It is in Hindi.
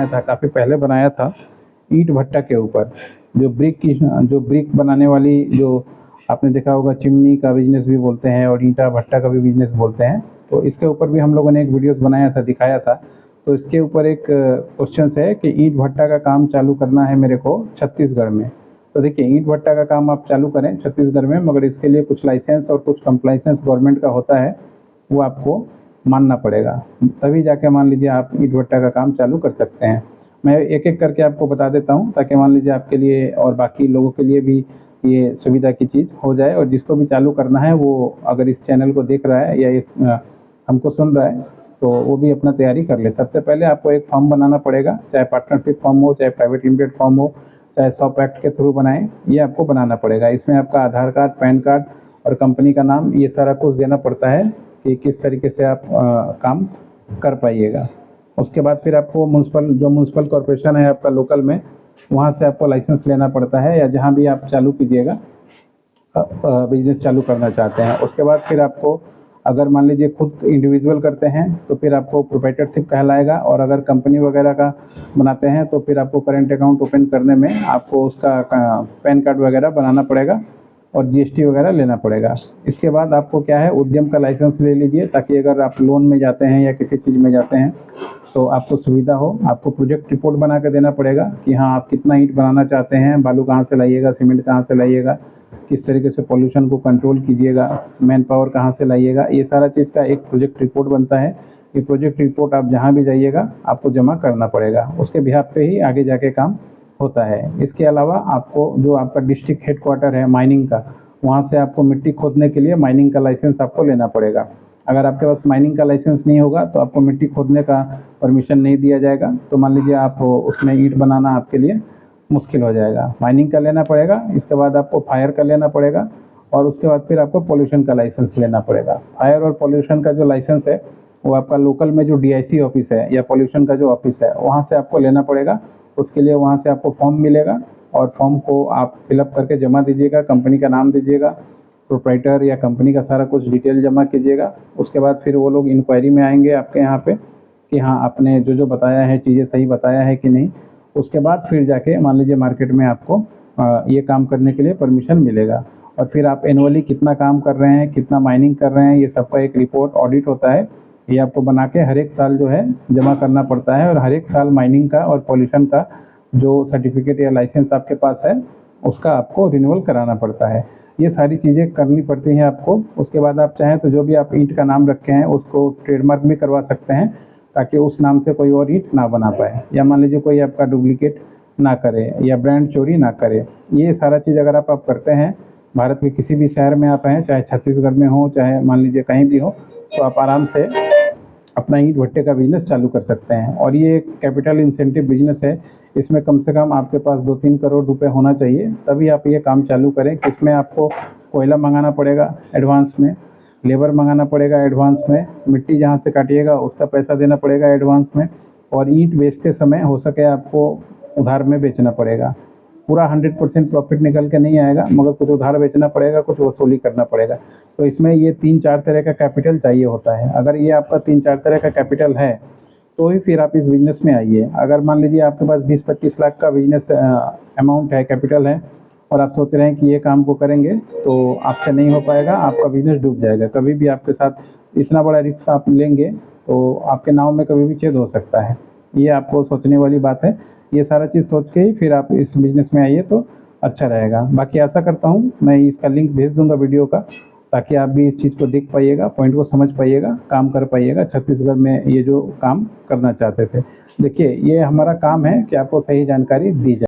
बनाया था, काफ़ी पहले बनाया था, ईंट भट्टा के ऊपर। जो ब्रिक बनाने वाली, जो आपने देखा होगा चिमनी का बिजनेस भी बोलते हैं और ईंटा भट्टा का भी बिजनेस बोलते हैं। तो इसके ऊपर भी हम लोगों ने एक वीडियोस बनाया था, दिखाया था। तो इसके ऊपर एक क्वेश्चन है कि ईंट भट्टा का काम चालू करना है मेरे को छत्तीसगढ़ में। तो देखिए, ईंट भट्टा का काम आप चालू करें छत्तीसगढ़ में, मगर इसके लिए कुछ लाइसेंस और कुछ कंप्लाइंसेंस गवर्नमेंट का होता है, वो आपको मानना पड़ेगा, तभी जाके मान लीजिए आप ईंट भट्टा का काम चालू कर सकते हैं। मैं एक एक करके आपको बता देता हूँ, ताकि मान लीजिए आपके लिए और बाकी लोगों के लिए भी ये सुविधा की चीज़ हो जाए, और जिसको भी चालू करना है वो अगर इस चैनल को देख रहा है या हमको सुन रहा है, तो वो भी अपना तैयारी कर ले। सबसे पहले आपको एक फॉर्म बनाना पड़ेगा, चाहे पार्टनरशिप फॉर्म हो, चाहे प्राइवेट लिमिटेड फॉर्म हो, चाहे सॉप एक्ट के थ्रू बनाएं, ये आपको बनाना पड़ेगा। इसमें आपका आधार कार्ड, पैन कार्ड और कंपनी का नाम, ये सारा कुछ देना पड़ता है कि किस तरीके से आप काम कर पाइएगा। उसके बाद फिर आपको म्यूनसिपल कॉरपोरेशन है आपका लोकल में, वहाँ से आपको लाइसेंस लेना पड़ता है, या जहाँ भी आप चालू कीजिएगा बिजनेस चालू करना चाहते हैं। उसके बाद फिर आपको, अगर मान लीजिए खुद इंडिविजुअल करते हैं तो फिर आपको प्रोप्राइटरशिप कहलाएगा, और अगर कंपनी वगैरह का बनाते हैं तो फिर आपको करेंट अकाउंट ओपन करने में आपको उसका पैन कार्ड वगैरह बनाना पड़ेगा और जीएसटी वगैरह लेना पड़ेगा। इसके बाद आपको क्या है, उद्यम का लाइसेंस ले लीजिए, ताकि अगर आप लोन में जाते हैं या किसी चीज़ में जाते हैं तो आपको सुविधा हो। आपको प्रोजेक्ट रिपोर्ट बना के देना पड़ेगा कि हाँ, आप कितना ईंट बनाना चाहते हैं, बालू कहाँ से लाइएगा, सीमेंट कहाँ से लाइएगा, किस तरीके से पॉल्यूशन को कंट्रोल कीजिएगा, मैन पावर कहाँ से लाइएगा, ये सारा चीज़ का एक प्रोजेक्ट रिपोर्ट बनता है। ये प्रोजेक्ट रिपोर्ट आप जहाँ भी जाइएगा आपको जमा करना पड़ेगा, उसके बिहाफ पे ही आगे जाके काम होता है। इसके अलावा आपको जो आपका डिस्ट्रिक्ट हेडक्वार्टर है माइनिंग का, वहाँ से आपको मिट्टी खोदने के लिए माइनिंग का लाइसेंस आपको लेना पड़ेगा। अगर आपके पास माइनिंग का लाइसेंस नहीं होगा तो आपको मिट्टी खोदने का परमिशन नहीं दिया जाएगा, तो मान लीजिए आप उसमें ईंट बनाना आपके लिए मुश्किल हो जाएगा। माइनिंग का लेना पड़ेगा, इसके बाद आपको फायर का लेना पड़ेगा, और उसके बाद फिर आपको पॉल्यूशन का लाइसेंस लेना पड़ेगा। फायर और पॉल्यूशन का जो लाइसेंस है वो आपका लोकल में जो डीआईसी ऑफिस है या पॉल्यूशन का जो ऑफिस है, वहाँ से आपको लेना पड़ेगा। उसके लिए वहाँ से आपको फॉर्म मिलेगा, और फॉर्म को आप फिलअप करके जमा दीजिएगा, कंपनी का नाम दीजिएगा, प्रोप्राइटर या कंपनी का सारा कुछ डिटेल जमा कीजिएगा। उसके बाद फिर वो लोग इंक्वायरी में आएंगे आपके यहाँ पे कि हाँ, आपने जो बताया है चीज़ें सही बताया है कि नहीं। उसके बाद फिर जाके मान लीजिए मार्केट में आपको ये काम करने के लिए परमिशन मिलेगा, और फिर आप एनुअली कितना काम कर रहे हैं, कितना माइनिंग कर रहे हैं, ये सबका एक रिपोर्ट ऑडिट होता है। ये आपको बना के हर एक साल जो है जमा करना पड़ता है, और हर एक साल माइनिंग का और पॉल्यूशन का जो सर्टिफिकेट या लाइसेंस आपके पास है उसका आपको रिन्यूअल कराना पड़ता है। ये सारी चीज़ें करनी पड़ती हैं आपको। उसके बाद आप चाहें तो जो भी आप ईंट का नाम रखे हैं उसको ट्रेडमार्क भी करवा सकते हैं, ताकि उस नाम से कोई और ईंट ना बना पाए, या मान लीजिए कोई आपका डुप्लीकेट ना करे या ब्रांड चोरी ना करे। ये सारा चीज़ अगर आप करते हैं, भारत के किसी भी शहर में आप हैं, चाहे छत्तीसगढ़ में हो, चाहे मान लीजिए कहीं भी हो, तो आप आराम से अपना ईंट भट्टे का बिजनेस चालू कर सकते हैं। और ये एक कैपिटल इंसेंटिव बिजनेस है, इसमें कम से कम आपके पास 2-3 करोड़ रुपए होना चाहिए, तभी आप ये काम चालू करें। इसमें आपको कोयला मंगाना पड़ेगा एडवांस में, लेबर मंगाना पड़ेगा एडवांस में, मिट्टी जहाँ से काटिएगा उसका पैसा देना पड़ेगा एडवांस में, और ईंट बेचते समय हो सके आपको उधार में बेचना पड़ेगा। पूरा 100% प्रॉफिट निकल के नहीं आएगा, मगर कुछ उधार बेचना पड़ेगा, कुछ वसूली करना पड़ेगा। तो इसमें ये 3-4 तरह का कैपिटल चाहिए होता है। अगर ये आपका 3-4 तरह का कैपिटल है तो ही फिर आप इस बिज़नेस में आइए। अगर मान लीजिए आपके पास 20-25 लाख का बिज़नेस अमाउंट है, कैपिटल है, और आप सोच रहे हैं कि ये काम को करेंगे, तो आपसे नहीं हो पाएगा, आपका बिज़नेस डूब जाएगा। कभी भी आपके साथ इतना बड़ा रिस्क आप लेंगे तो आपके नाव में कभी भी छेद हो सकता है। ये आपको सोचने वाली बात है। ये सारा चीज़ सोच के ही फिर आप इस बिज़नेस में आइए तो अच्छा रहेगा। बाकी आशा करता हूँ मैं इसका लिंक भेज दूँगा वीडियो का, ताकि आप भी इस चीज़ को देख पाइएगा, पॉइंट को समझ पाइएगा, काम कर पाइएगा छत्तीसगढ़ में ये जो काम करना चाहते थे। देखिए, ये हमारा काम है कि आपको सही जानकारी दी जाए।